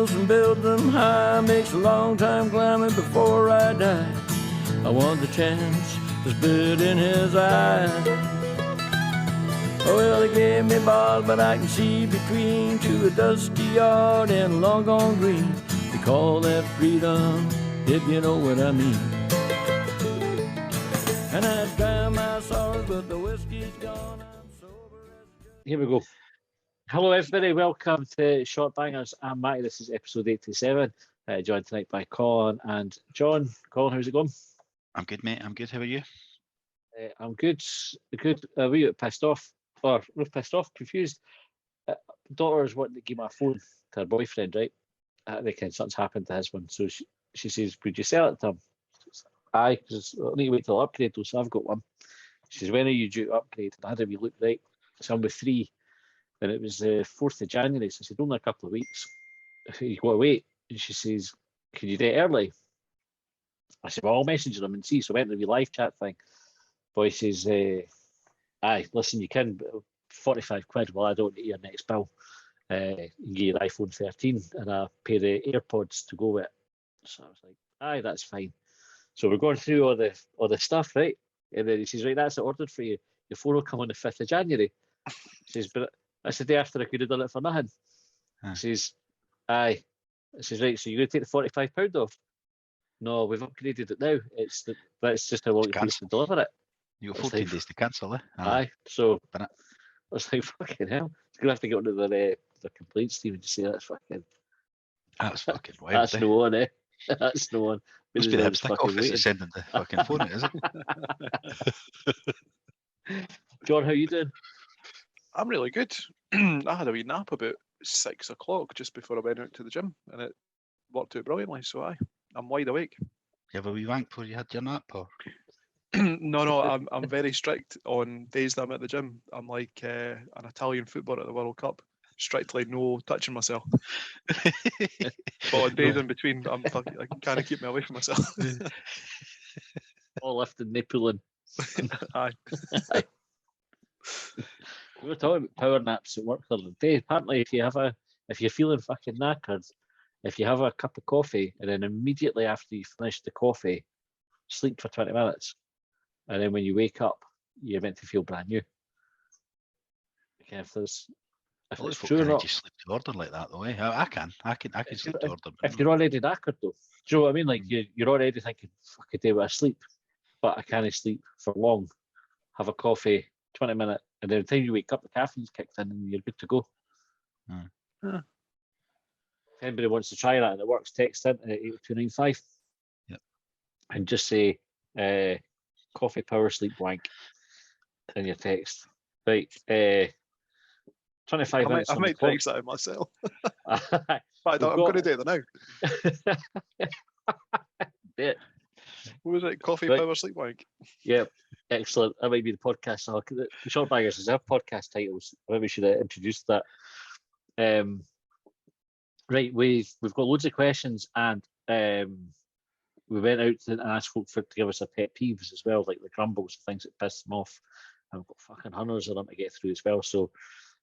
hills and build them high. Makes a long time climbing before I die. I want the chance that's bit in his eye. Well, they gave me bars, but I can see between to a dusty yard and a long gone green. They call that freedom, if you know what I mean. And I drown my sorrows, but the whiskey's gone. I'm sober as a judge. Here we go. Hello, everybody. Welcome to Shortbangers. I'm Matty. This is episode 87. Joined tonight by Colin and John. Colin, how's it going? I'm good, mate. I'm good. How are you? I'm good. Good. We got pissed off. Or not pissed off, confused. Daughter's wanting to give my phone to her boyfriend, right? I reckon something's happened to his one. So she says, would you sell it to him? Aye, because I need to wait till I upgrade though, so I've got one. She says, when are you due to upgrade? And I had a wee look, right? So I'm with 3. And it was the 4th of January. So I said, only a couple of weeks. You got to wait. And she says, can you do it early? I said, well, I'll message them and see. So I went to the live chat thing. Boy says, aye, listen, you can, 45 quid. Well, I don't need your next bill. You get your iPhone 13 and a pair of AirPods to go with it. So I was like, aye, that's fine. So we're going through all the stuff, right? And then he says, right, that's it ordered for you. Your phone will come on the 5th of January. He says, but that's the day after I could have done it for nothing. He says, aye. I says, right, so you're going to take the £45 off? No, we've upgraded it now. That's just how long it takes to deliver it. You got 14 days to cancel, eh? Aye. So I was like, fucking hell. You're going to have to get onto the complaints team and just say, that's fucking wild. That's no one, eh? That's no one. Must be the Hibs kick office that's sending the fucking phone out, is it? John, how you doing? I'm really good. I had a wee nap about 6 o'clock just before I went out to the gym, and it worked out brilliantly. So I'm wide awake. You have a wee wank before you had your nap, or? No, I'm very strict on days that I'm at the gym. I'm like an Italian footballer at the World Cup. Strictly no touching myself. But on days in between, I can't keep me away from myself. All lifting, no pulling. Aye. We were talking about power naps at work the other day. Apparently, if you're feeling fucking knackered, if you have a cup of coffee and then immediately after you finish the coffee, sleep for 20 minutes, and then when you wake up, you're meant to feel brand new. Okay, if it's true or not, you sleep to order like that, though. Eh? I can sleep to order. If you're already knackered, though, do you know what I mean? Like you're already thinking, "Fuck a day with a sleep," but I can't sleep for long. Have a coffee, 20 minutes, and then the time you wake up, the caffeine's kicked in, and you're good to go. If anybody wants to try that and it works, text in at 82295. Yep. And just say coffee power sleep wank in your text. Right. 25 minutes. I might text that myself. But I'm going to do it now. Yeah. What was it? Coffee power sleep wank? Yep. Excellent. That might be the podcast. The Shortbangers is our podcast titles. Maybe we should have introduced that. Right, we've got loads of questions, and we went out and asked folk to give us a pet peeves as well, like the grumbles, things that piss them off. And we've got fucking hundreds of them to get through as well. So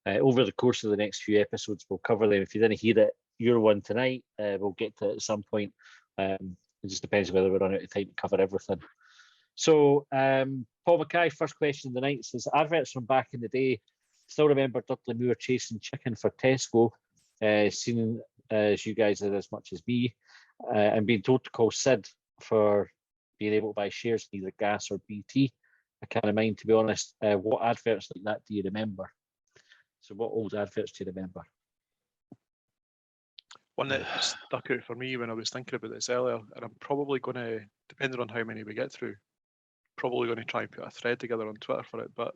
over the course of the next few episodes, we'll cover them. If you didn't hear it, your one tonight, we'll get to it at some point. It just depends whether we're running out of time to cover everything. So Paul Mackay, first question of the night, says, adverts from back in the day. Still remember Dudley Moore chasing chicken for Tesco, seen as you guys are as much as me, and being told to call Sid for being able to buy shares in either Gas or BT. I can't mind, to be honest. What adverts like that do you remember? So what old adverts do you remember? One that stuck out for me when I was thinking about this earlier, and I'm probably going to, depending on how many we get through, probably going to try and put a thread together on Twitter for it. But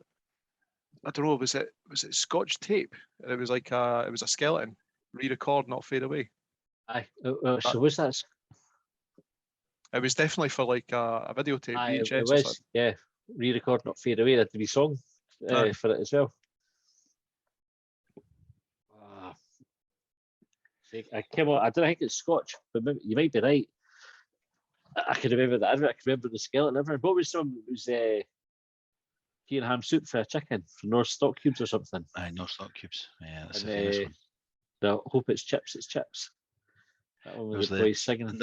I don't know, was it Scotch tape? It was like it was a skeleton. Re-record, not fade away. Aye. So was that? It was definitely for like a videotape. Aye, it was. Yeah. Re-record, not fade away. That would be song for it as well. I came on. I don't think it's Scotch, but maybe, you might be right. I can remember that. I can remember the skeleton. What was some? It was key and ham soup for a chicken from North Stock Cubes or something. Aye, North Stock Cubes. Yeah, that's a famous one. I hope it's chips. It's chips. That one There with was the the- boys singing. And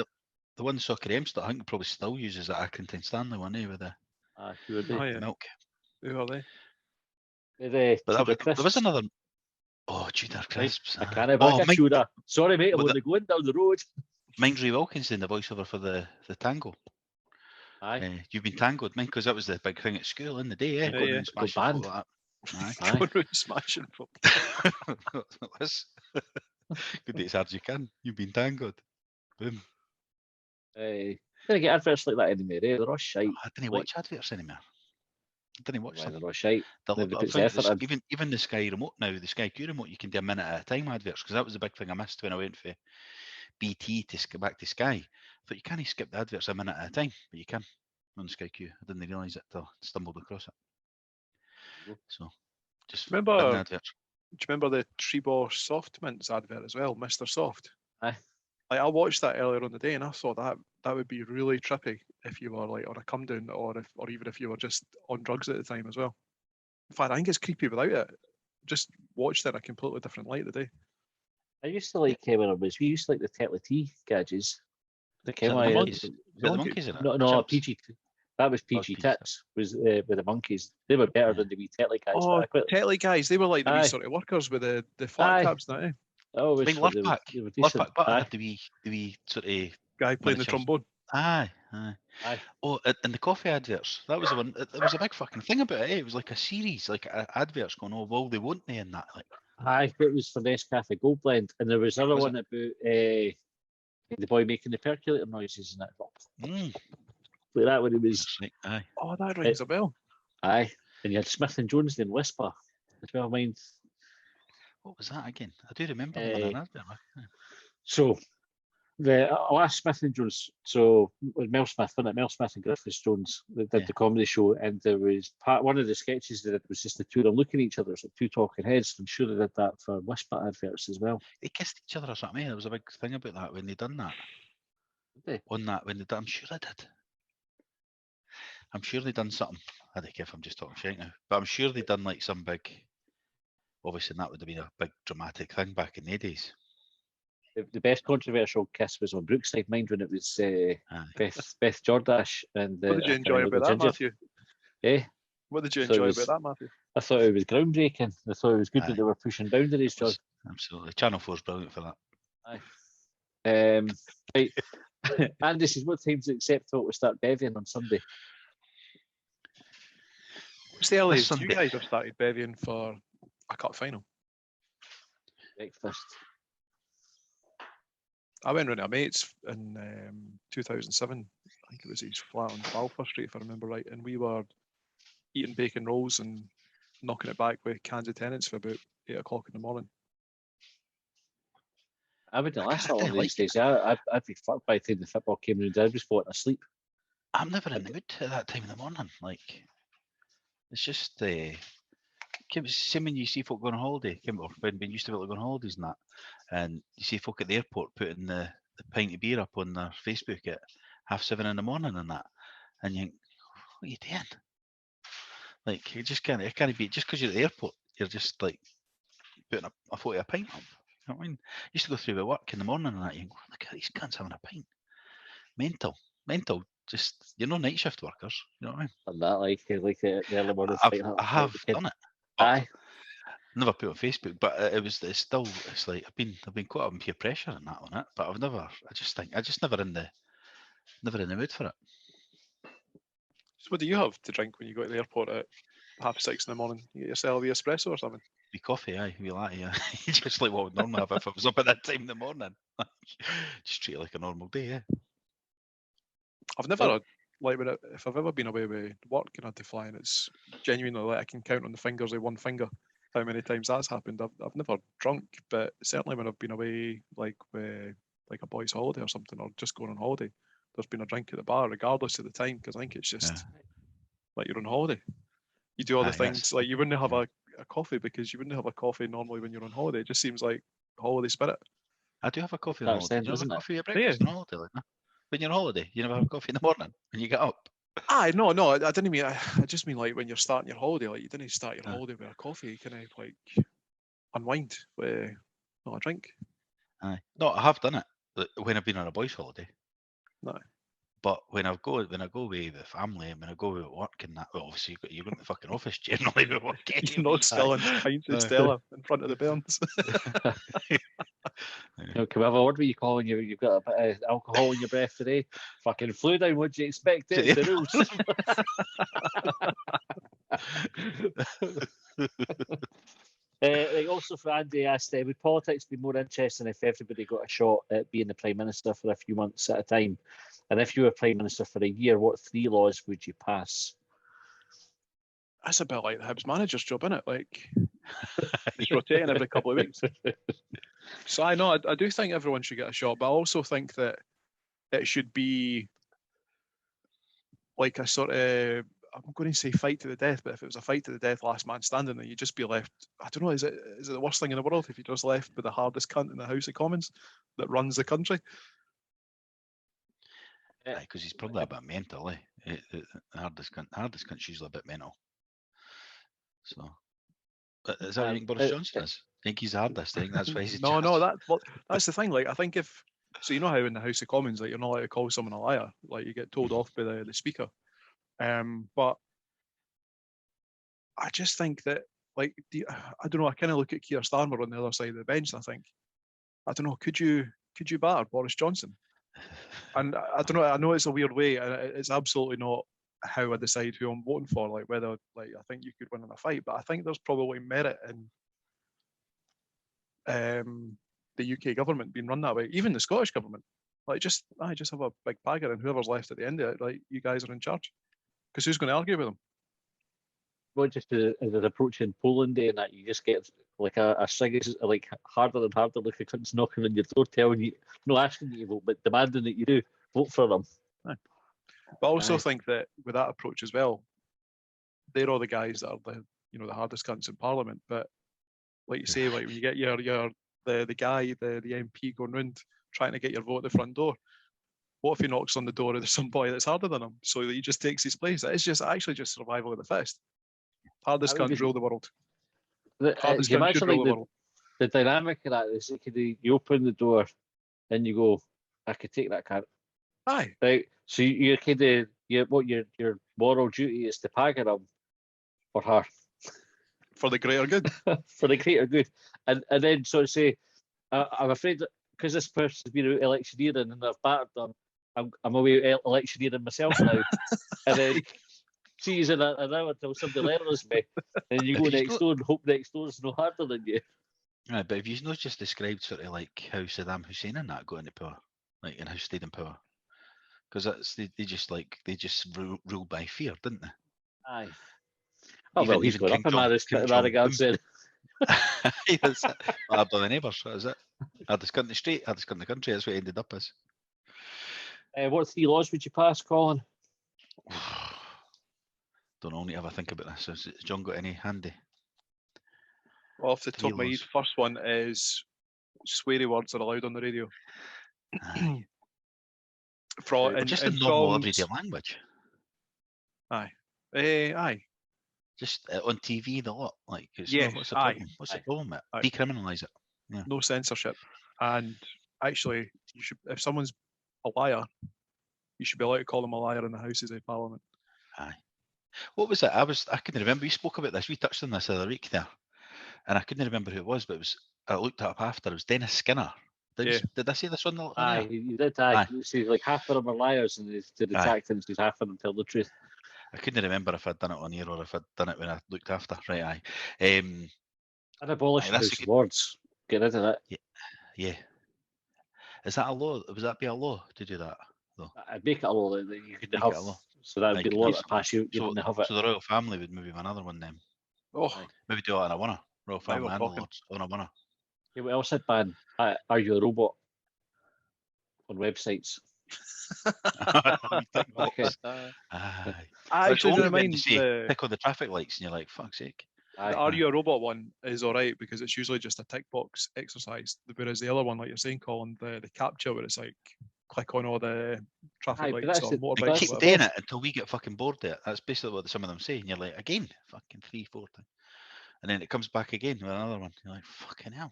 the one Soccer Amster, I think probably still uses that Accrington Stanley one, with the Who were they? Oh, yeah. milk. Who are they? The But Tudor there was crisps. another. Oh, Tudor crisps. I aye. can't back a Mike- Tudor. Sorry, mate, I'm with only going down the road. Mindry Wilkinson, the voiceover for the tango. Aye. You've been tangoed, mine, because that was the big thing at school in the day, Yeah, going yeah. and smashing banned. folk like that. Aye. Going around smashing folk. It was. Good day as hard as you can. You've been tangoed. Boom. Didn't get adverts like that anymore. They're all shite. I didn't Like- watch adverts anymore. I didn't watch them. They're all shite. Nobody I puts found effort in. even the Sky remote now, the Sky Q remote, you can do a minute at a time adverts, because that was the big thing I missed when I went for BT to back to Sky. I thought you can't skip the adverts a minute at a time, but you can on Sky Q. I didn't realise it till I stumbled across it. So just Remember- bin the adverts. Do you remember the Treebor Soft Mints advert as well, Mr. Soft? Aye. Like, I watched that earlier on the day, and I thought that would be really trippy if you were like on a come down, or even if you were just on drugs at the time as well. In fact, I think it's creepy without it. Just watched it in a completely different light today. I used to like when I was. We used to like the Tetley Tea gadgets. The Is that the Kemi- monkeys? Is that the monkeys in it? No, Chips? PG. That was That was PG PG Tips. Was with the monkeys. They were better Yeah. than the wee Tetley guys. Oh, but I quit. Tetley guys, they were like the wee Aye. sort of workers with the flat Aye. caps now. Oh, I mean, Lurpak. They were Lurpak, decent. but I Aye. had the wee sort of. Guy playing the Miniatures. trombone. Aye. Aye. Oh, and the coffee adverts. That was the one. There was a big fucking thing about it. It was like a series, like adverts going, oh, well, they won't they in that. Like, Aye, it was for Nescafe Gold Blend, and there was another Was one about the boy making the percolator noises and that. Like that when it was. that's right. Aye. Oh, that rings a bell. Aye, and you had Smith and Jones and Whisper as well. Mind. What was that again? I do remember them in an advert. So the last Smith and Jones. So it was Mel Smith, wasn't it? Mel Smith and Griffiths Jones. They did Yeah. the comedy show, and there was one of the sketches that it was just the two of them looking at each other. So two talking heads. I'm sure they did that for Whisper adverts as well. They kissed each other or something. There was a big thing about that when they done that. Did they? On that, when they done, I'm sure they did. I'm sure they done something. I don't care if I'm just talking shit now, but I'm sure they done like some big. Obviously, that would have been a big dramatic thing back in the days. The best controversial kiss was on Brookside, mind, when it was Aye. Beth Jordash and What did you I can't enjoy remember about the that, ginger. Matthew? Eh? What did you So it enjoy was- about that, Matthew? I thought it was groundbreaking. I thought it was good Aye. that they were pushing boundaries, John. Absolutely. Channel 4's brilliant for that. Right. Andy says, what time's it acceptable to start bevying on Sunday? What's the earliest you Sunday. guys have started bevying for a cup final? Breakfast. I went round to a mate's in 2007. I think it was his flat on Balfour Street, if I remember right. And we were eating bacon rolls and knocking it back with cans of tenants for about 8 o'clock in the morning. I wouldn't I last that kinda long these like days. I'd be fucked by the time the football came round. I'd be falling asleep. I'm never in the mood at that time in the morning. Like, it's just same when you see folk going on holiday. When we used to be able to go on holidays and that, and you see folk at the airport putting the pint of beer up on their Facebook at 7:30 in the morning and that, and you think, what are you doing? Like, you just can't. It can't be just because you're at the airport. You're just like putting a photo of a pint up. You know what I mean? Used to go through the work in the morning and that. You think, look at these cunts having a pint. Mental. Just, you're no night shift workers. You know what I mean? And that, like the early morning I fight, have done it. Aye. Never put it on Facebook, but it's like I've been caught up in peer pressure and that on it, but I just never in the mood for it. So what do you have to drink when you go to the airport at 6:30 in the morning? You get yourself a espresso or something? Be coffee, aye, be latte, yeah. Just like what I would normally have if I was up at that time in the morning. Just treat it like a normal day, yeah. I've never, like, if I've ever been away with work and had to fly, and it's genuinely like I can count on the fingers of one finger how many times that's happened. I've never drunk, but certainly when I've been away, like with like a boys' holiday or something, or just going on holiday, there's been a drink at the bar, regardless of the time, because I think it's just like you're on holiday. You do all the Aye, things, that's- like you wouldn't have a coffee because you wouldn't have a coffee normally when you're on holiday. It just seems like holiday spirit. I do have a coffee on That's holiday. then, Do you have isn't a it? coffee at breakfast on holiday? Like that? When you're on holiday, you never have coffee in the morning when you get up. Aye, no, I didn't mean. I just mean like when you're starting your holiday, like you didn't start your holiday with a coffee. You kind of like unwind with not a drink. Aye. No, I have done it. when I've been on a boys' holiday. No. But when I go away with family, and when I go away at work and that, well, obviously you're going to the fucking office generally with work. You're not spilling pints of Stella in front of the bairns. Can we have a word with you, Colin? You've got a bit of alcohol in your breath today. Fucking flew down. What do you expect? It's the rules. Also, for Andy asked, would politics be more interesting if everybody got a shot at being the Prime Minister for a few months at a time? And if you were Prime Minister for a year, what 3 laws would you pass? That's a bit like the Hibs manager's job, isn't it? Like, it's rotating every couple of weeks. So I know, I do think everyone should get a shot, but I also think that it should be like a sort of, I'm going to say fight to the death, but if it was a fight to the death, last man standing, then you'd just be left, I don't know, is it the worst thing in the world if you're just left with the hardest cunt in the House of Commons that runs the country? Because he's probably a bit mental, eh? The hardest cunt's usually a bit mental. So, is that what you think Boris Johnson is? I think he's the hardest. I think that's why he's that's the thing. Like, I think so you know how in the House of Commons, like, you're not allowed to call someone a liar. Like, you get told off by the Speaker. But I just think that, like, I don't know. I kind of look at Keir Starmer on the other side of the bench, and I think, I don't know. Could you batter Boris Johnson? And I don't know. I know it's a weird way, and it's absolutely not how I decide who I'm voting for. Like, whether, like, I think you could win in a fight, but I think there's probably merit in the UK government being run that way. Even the Scottish government, like, just have a big bagger, and whoever's left at the end of it, like, you guys are in charge. Because who's going to argue with them? Well, just as an approach in Poland Day and that, you just get like a string of like harder and harder like a cunts knocking on your door, telling you, not asking you to vote, but demanding that you do vote for them. But I also think that with that approach as well, they're all the guys that are the hardest cunts in Parliament. But like you say, like, when you get the guy, the MP going round trying to get your vote at the front door, what if he knocks on the door and there's some boy that's harder than him, so that he just takes his place? It's actually just survival of the fittest. Hardest cunts rule the world. Hardest cunts should rule the world. The dynamic of that is you open the door and you go, I could take that car. Aye. Right. So you're kind of your moral duty is to pag him for her. For the greater good. For the greater good. And then sort of say, I'm afraid that because this person's been out electioneering and I've battered them, I'm away electioneering myself now. And then she's in an hour until somebody letters me. And you go next door and hope next door's no harder than you. Right, but if you've not just described sort of like how Saddam Hussein and that got into power, like, and how stayed in power, because that's they just rule by fear, didn't they? Aye. Oh, well, he's got up in that regards then. That's it. I've done the neighbours, that is it. Hardest cunt in the street, hardest cunt in the country, that's what it ended up as. What 3 laws would you pass, Colin? Don't know, need to have a think about this. Has John got any handy? Well, off the top of my head, first one is sweary words are allowed on the radio. Just in normal everyday language. Aye. Aye. Just on TV, the lot. Like, what's the problem? Aye. What's the problem with it? Decriminalise it. Yeah. No censorship. And actually, you should, if someone's a liar, you should be allowed to call them a liar in the Houses of Parliament. Aye. What was it? I couldn't remember. We spoke about this. We touched on this the other week there, and I couldn't remember who it was. But it was. I looked it up after. It was Dennis Skinner. Did I say this one? Aye, you did. Aye. See, like half of them are liars, and they retract and half of them tell the truth. I couldn't remember if I'd done it on here or if I'd done it when I looked after. Right, aye. And abolish House of Lords. Get rid of that. Yeah. Is that a law? Would that be a law to do that, though? I'd make it a law that you could have. So that would be the law to pass you. You didn't have it. So the royal family would maybe have another one then. Oh, maybe do it on a winner. Royal family and Lords on a winner. Yeah, what else had ban? Are you a robot? On websites. I actually don't mind pick on the traffic lights, and you're like, fuck's sake. The Are You a Robot one is all right because it's usually just a tick box exercise. Whereas the other one, like you're saying, Colin, the captcha where it's like click on all the traffic lights or motorbikes. Keep doing it until we get fucking bored of it. That's basically what some of them say. And you're like, again, fucking 3-4 times. And then it comes back again with another one. You're like, fucking hell.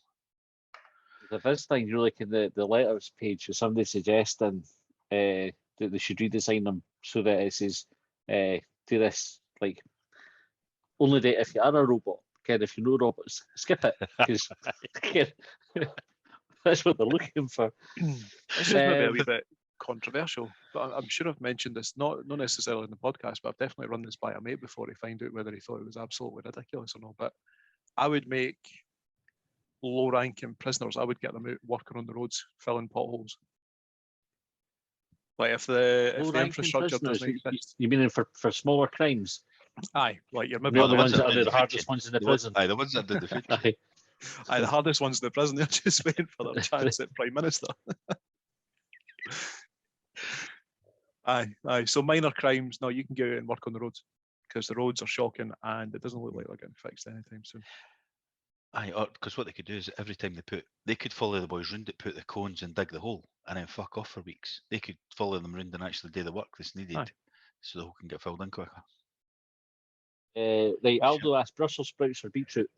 The first thing, like in the letters page, is somebody suggesting that they should redesign them so that it says, do this, like, only do it if you are a robot. If you're no robots, skip it. Because that's what they're looking for. This is maybe a wee bit controversial, but I'm sure I've mentioned this, not necessarily in the podcast, but I've definitely run this by a mate before to find out whether he thought it was absolutely ridiculous or not. But I would make low-ranking prisoners, I would get them out working on the roads, filling potholes. Like if the infrastructure doesn't exist. You mean for smaller crimes? Aye, like you're maybe They're the ones that are the hardest ones in the prison. Aye, the ones that did the food. Aye, the hardest ones in the prison. They're just waiting for their chance at Prime Minister. Aye. So minor crimes, no, you can go out and work on the roads because the roads are shocking and it doesn't look like they're getting fixed anytime soon. Aye, because what they could do is every time they could follow the boys round it, put the cones and dig the hole, and then fuck off for weeks. They could follow them round and actually do the work that's needed, so the hole can get filled in quicker. Right, Aldo asked Brussels sprouts or beetroot.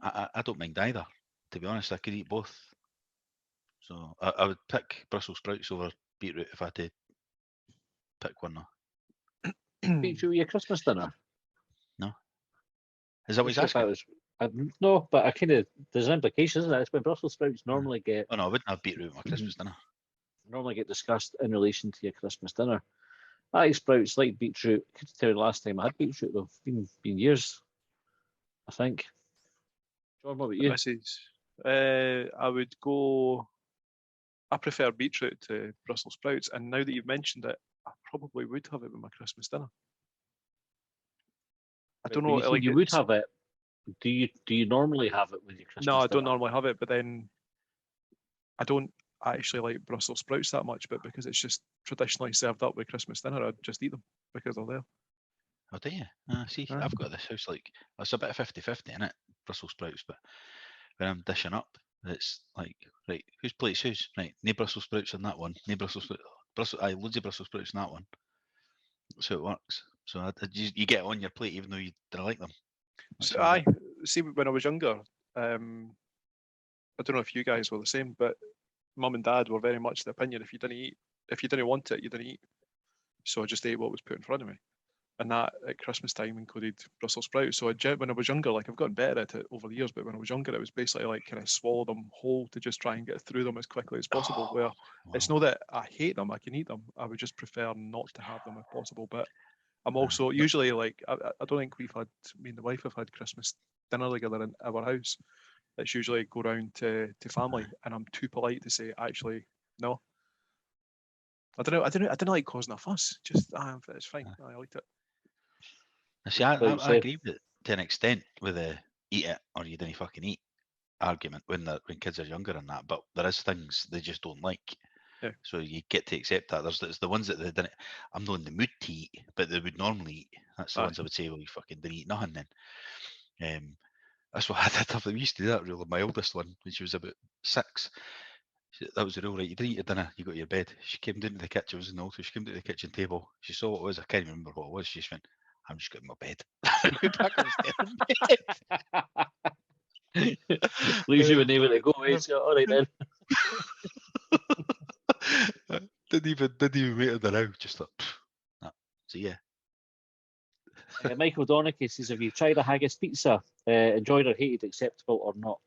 I don't mind either. To be honest, I could eat both. So I would pick Brussels sprouts over beetroot if I had to pick one. Beetroot your Christmas dinner? No. Is that what he's asking? No, but I kind of, there's an implication, isn't it? It's when Brussels sprouts normally get... Oh no, I wouldn't have beetroot at my Christmas dinner. Normally get discussed in relation to your Christmas dinner. I like sprouts, like beetroot. I could tell you the last time I had beetroot though. It's been years, I think. John, what about you? I would go... I prefer beetroot to Brussels sprouts, and now that you've mentioned it, I probably would have it with my Christmas dinner. I don't know. Like you would have it. Do you normally have it with your Christmas dinner? No, I don't normally have it, but then I don't actually like Brussels sprouts that much, but because it's just traditionally served up with Christmas dinner, I'd just eat them because they're there. Oh, do you? See, I've got this house like, it's a bit of 50-50 in it, Brussels sprouts, but when I'm dishing up, it's like, right, whose plate's whose? Right, no Brussels sprouts in that one, no Brussels sprouts, loads of Brussels sprouts in that one. So it works. So you get it on your plate even though you don't like them. So see, when I was younger, I don't know if you guys were the same, but Mum and Dad were very much the opinion if you didn't want it, you didn't eat. So I just ate what was put in front of me, and that at Christmas time included Brussels sprouts. So when I was younger, like I've gotten better at it over the years, but when I was younger, it was basically like kind of swallow them whole to just try and get through them as quickly as possible. It's not that I hate them, I can eat them. I would just prefer not to have them if possible. But I'm also usually like, I don't think me and the wife have had Christmas dinner together in our house. It's usually go round to family, and I'm too polite to say actually no. I don't like causing a fuss. Just it's fine. I liked it. See, I agree with it to an extent with the eat it or you didn't fucking eat argument when kids are younger and that, but there is things they just don't like. Yeah. So you get to accept that. There's the ones that they didn't. I'm not in the mood to eat, but they would normally eat. That's the ones I would say, well, you fucking didn't eat nothing then. That's what I did. We used to do that rule. My oldest one, when she was about 6, that was the rule, right? You didn't eat your dinner, you got your bed. She came down to the kitchen, it was in the altar. She came to the kitchen table. She saw what it was. I can't remember what it was. She just went, I'm just getting my bed. Back upstairs. Leaves you with nowhere to go. All right then. Didn't even wait it around. Just like, nah. So yeah. Michael Donicky says, have you tried a haggis pizza? Enjoyed or hated, acceptable or not?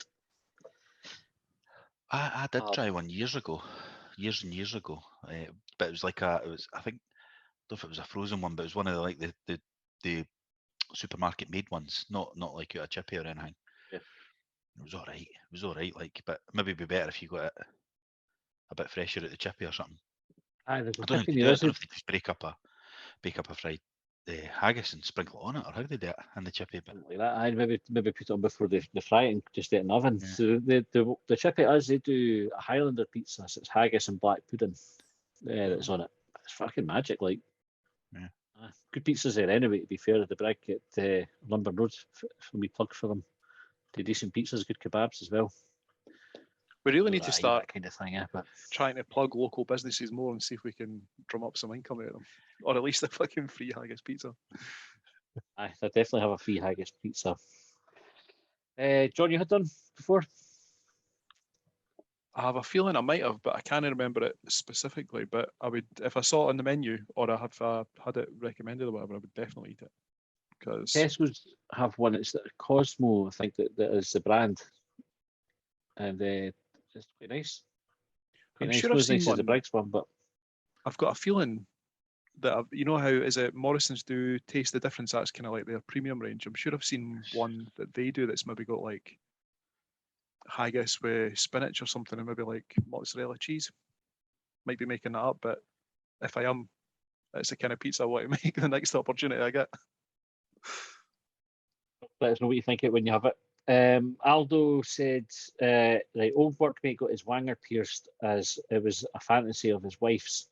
I did try one years and years ago. But it was like I think, I don't know if it was a frozen one, but it was one of the supermarket made ones, not like a chippy or anything. Yeah. It was all right. Like, but maybe it'd be better if you got it a bit fresher at the chippy or something. I don't know if they just bake up a fried haggis and sprinkle it on it, or how do they do it in the chippy? But like that, I maybe put it on before they fry it and just do it in the oven. Yeah. So the chippy they do a Highlander pizza, so it's haggis and black pudding that's on it. It's fucking magic, like. Yeah. Good pizzas there anyway, to be fair, at the Brig at London Road, for me plug for them. Do decent pizzas, good kebabs as well. We really need to start kind of thing, but trying to plug local businesses more and see if we can drum up some income out of them, or at least a fucking free haggis pizza. I definitely have a free haggis pizza. John, you had done before? I have a feeling I might have, but I can't remember it specifically. But I would, if I saw it on the menu or I have had it recommended or whatever, I would definitely eat it. Because Tesco's have one. It's Cosmo, I think that is the brand, and it's quite nice. Quite I'm nice. sure Not I've as seen nice as the one. Briggs one, but I've got a feeling that you know how is it Morrison's do Taste the Difference? That's kind of like their premium range. I'm sure I've seen one that they do that's maybe got like haggis with spinach or something, and maybe like mozzarella cheese. Might be making that up, but if I am, it's the kind of pizza I want to make the next opportunity I get. let us know what you think of it when you have it. Aldo said, right, old workmate got his wanger pierced as it was a fantasy of his wife's.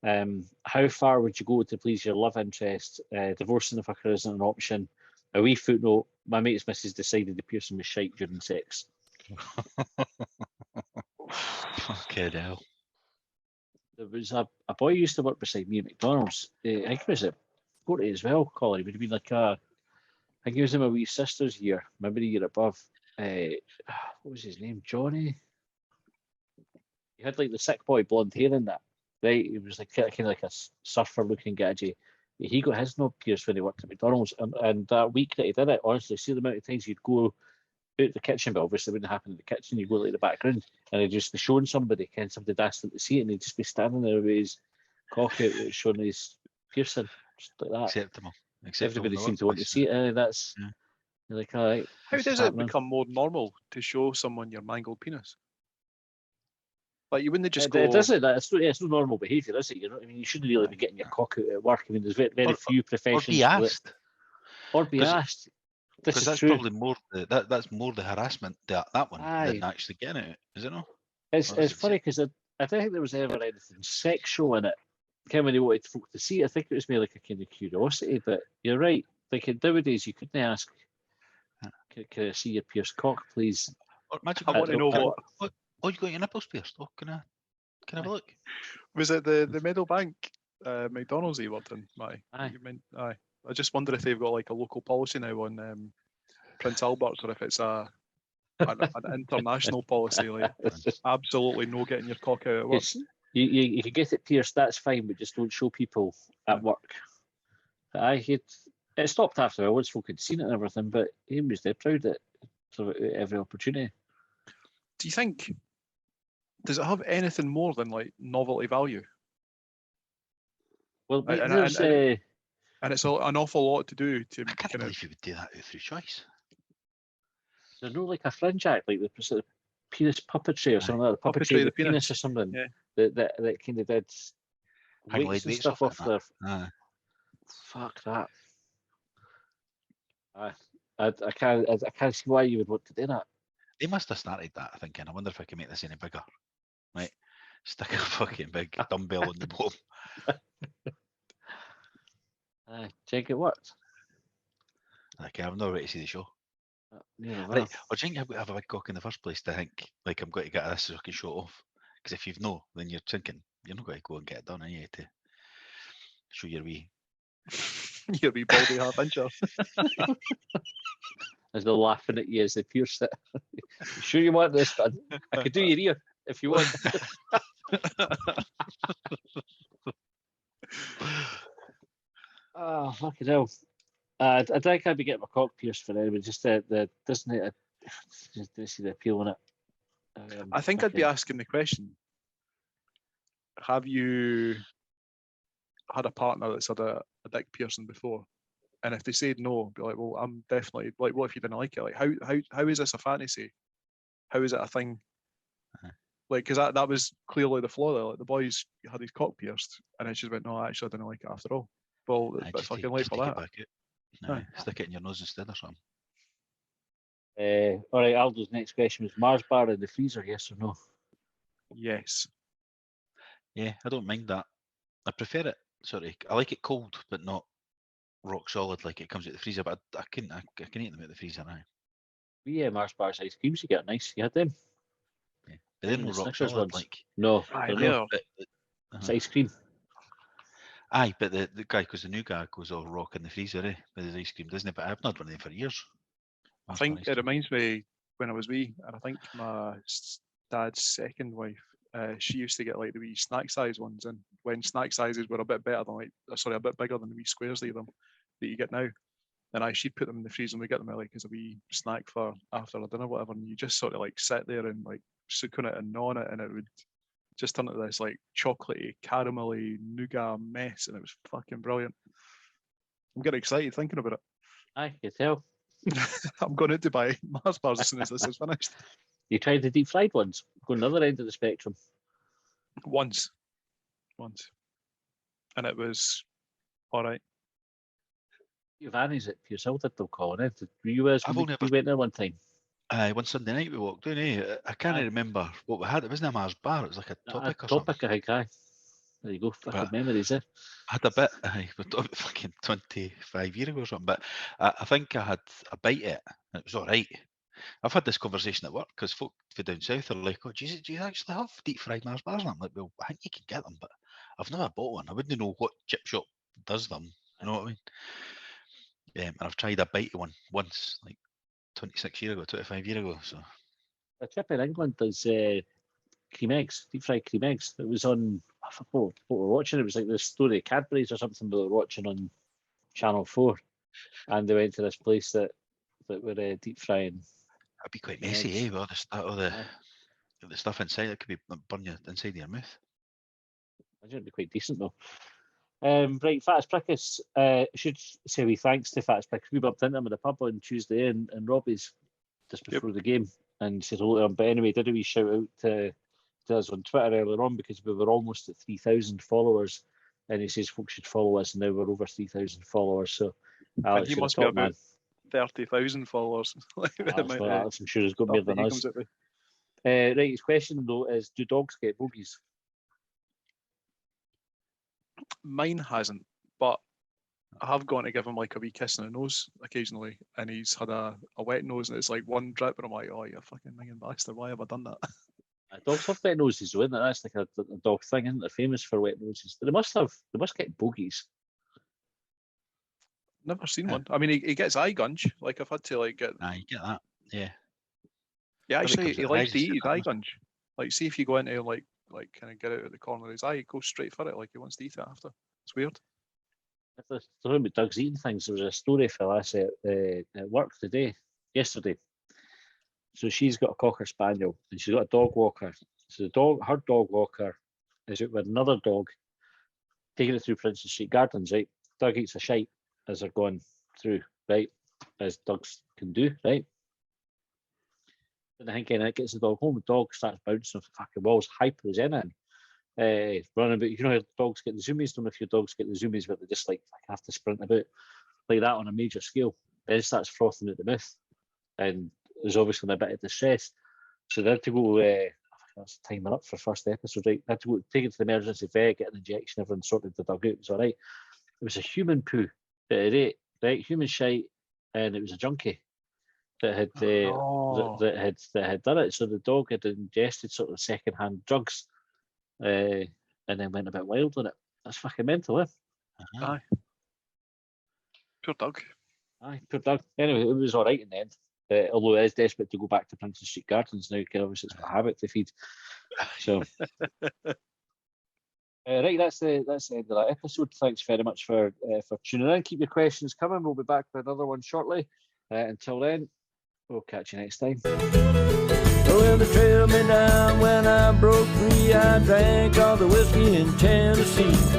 How far would you go to please your love interest? Divorcing the fucker isn't an option. A wee footnote, my mate's missus decided the piercing was shite during sex. Fucking hell. There was a boy who used to work beside me at McDonald's. I think he was at 40 as well, Colin. He would have been like I think he was in my wee sister's year, maybe the year above. What was his name? Johnny? He had like the sick boy blonde hair in that. Right? He was like kind of like a surfer looking gadget. He got his knob pierced when he worked at McDonald's. And that week that he did it, honestly, see the amount of times you'd go out the kitchen, but obviously it wouldn't happen in the kitchen. You go like the background and he'd just be showing somebody, and somebody asked him to see it, and he'd just be standing there with his cock out, showing his piercing, just like that. Acceptable. Everybody seemed to want to see it. That's you're like, all right. How does it become more normal to show someone your mangled penis? Like you wouldn't just go. It doesn't. It's no normal behaviour, is it? You know what I mean? You shouldn't really be getting your cock out at work. I mean, there's very few professions. Or be asked. Or be asked. Because that's true. probably more that's more the harassment, that one, than actually getting it, is it not? It's funny because I don't think there was ever anything sexual in it. Kind of when they wanted folk to see it, I think it was more like a kind of curiosity. But you're right. Like nowadays, you couldn't ask, "Can I see your pierced cock, please?" Or imagine I want to know what. Oh, you got your nipples pierced? Oh, can I have a look? Was it the Meadowbank McDonald's you worked in? Aye. Aye. I just wonder if they've got like a local policy now on Prince Albert's, or if it's an international policy, like absolutely no getting your cock out at work. You can get it pierced, that's fine, but just don't show people at work. It stopped after a while once folk had seen it and everything, but he was dead proud at every opportunity. Do you think, does it have anything more than like novelty value? Well, and it's an awful lot to do to. I can't believe you would do that through choice. There's no like a fringe act, like the sort of penis puppetry or something like that. Puppetry the penis or something that kind of did weights and stuff off there. Fuck that. I can't see why you would want to do that. They must have started that thinking, I wonder if I can make this any bigger. Right? Stick a fucking big dumbbell on the bottom. Check it worked. Okay, I'm not ready to see the show. Right. Or do you think I have a big cock in the first place to think, like, I'm going to get this so I can show it off? Because if you've no, then you're thinking, you're not going to go and get it done, are you, to show your wee... your wee baldy half-incher. As they're laughing at you as they pierce it. You sure you want this done? I could do your ear if you want. Oh, fucking hell. I think I'd be getting my cock pierced for anybody, just doesn't it? Just didn't see the appeal in it. I think I'd be asking the question, have you had a partner that's had a dick piercing before? And if they said no, be like, well, I'm definitely like, what if you didn't like it? Like, how is this a fantasy? How is it a thing? Like, because that was clearly the flaw there. Like, the boys had his cock pierced, and it just went, no, actually, I didn't like it after all. Well, it's a bit fucking late for that. Stick it in your nose instead or something. All right, Aldo's next question was Mars bar in the freezer, yes or no? Yes. Yeah, I don't mind that. I prefer it. Sorry, I like it cold, but not rock solid like it comes out the freezer. But I can eat them out the freezer now. Yeah, Mars bars ice creams, you get nice. You had them. Yeah. But they're not rock solid ones. like. No, it's ice cream. Aye, but the guy, because the new guy goes all rock in the freezer, with his ice cream, doesn't it? But I've not done them for years. I think it reminds me when I was wee, and I think my dad's second wife, she used to get like the wee snack size ones, and when snack sizes were a bit better than a bit bigger than the wee squares that you get now. And she'd put them in the freezer and we get them like as a wee snack for after a dinner or whatever, and you just sort of like sit there and like suck on it and gnaw on it, and it would just turn into this like chocolatey, caramelly, nougat mess, and it was fucking brilliant. I'm getting excited thinking about it. I can tell. I'm going out to buy Mars bars as soon as this is finished. You tried the deep fried ones, going the other end of the spectrum. Once. And it was all right. You vannies it for yourself, did they'll call it? You went there one time. One Sunday night we walked down. I can't remember what we had. It wasn't a Mars bar. It was like a topic or something. I think. Aye. There you go. Fucking memories there. I had a bit. We're talking fucking 25 years ago or something. But I think I had a bite at it, and it was all right. I've had this conversation at work because folk from down south are like, "Oh, do you actually have deep fried Mars bars?" And I'm like, "Well, I think you can get them, but I've never bought one. I wouldn't know what chip shop does them. You know what I mean?" And I've tried a bite of one once, like 26 years ago, 25 years ago. So a chip in England does cream eggs, deep fried cream eggs. It was on, I forgot what we were watching. It was like the story of Cadbury's or something we were watching on Channel 4, and they went to this place that were deep frying. That'd be quite messy, eh? With all the stuff inside, it could be burn you inside your mouth. I think it'd be quite decent though. Right, Fattest Prickus. Should say we thanks to Fattest Prickus. We bumped into him at the pub on Tuesday and Robbie's just before the game and said hello to him. But anyway, did a wee shout out to us on Twitter earlier on because we were almost at 3,000 followers, and he says folks should follow us, and now we're over 3,000 followers. So Alex, he must be about 30,000 followers. Alex, I'm sure he's got more than us. Right, his question though is: do dogs get bogies? Mine hasn't, but I have gone to give him like a wee kiss on the nose occasionally, and he's had a wet nose, and it's like one drip, and I'm like, "Oh, you fucking minging bastard! Why have I done that?" Dogs have wet noses, though, isn't it? That's like a dog thing, isn't it? They're famous for wet noses. They must get bogies. Never seen one. I mean, he gets eye gunge. Like I've had to like get. You get that, yeah. Yeah, actually, he likes to eat his eye gunge. Like, see if you go into like kind of get out of the corner of his eye, he goes straight for it. Like he wants to eat it after. It's weird. If they're talking about dogs eating things, there was a story for us at work yesterday. So she's got a Cocker Spaniel and she's got a dog walker. So her dog walker is out with another dog, taking it through Princess Street Gardens, right? Dog eats a shite as they're going through, right? As dogs can do, right? And I think it gets the dog home, the dog starts bouncing off the fucking walls, hyper as anything. Running about, you know how dogs get the zoomies? Don't know if your dogs get the zoomies, but they just like have to sprint about like that on a major scale. Then it starts frothing at the mouth, and there's obviously a bit of distress. So they had to go. I was timing up for first episode, right? They had to go take it to the emergency vet, get an injection. Everyone sorted the dog out. It was all right. It was a human poo that it ate, right? Human shite, and it was a junkie that had that had done it. So the dog had ingested sort of second-hand drugs. And then went a bit wild on it. That's fucking mental, eh? Aye. Poor dog. Aye, poor dog. Anyway, it was all right in the end. Although it is desperate to go back to Princess Street Gardens now, because obviously it's a habit to feed. So, right, that's the end of that episode. Thanks very much for tuning in. Keep your questions coming. We'll be back with another one shortly. Until then, we'll catch you next time. Well, they trailed me down when I broke free. I drank all the whiskey in Tennessee.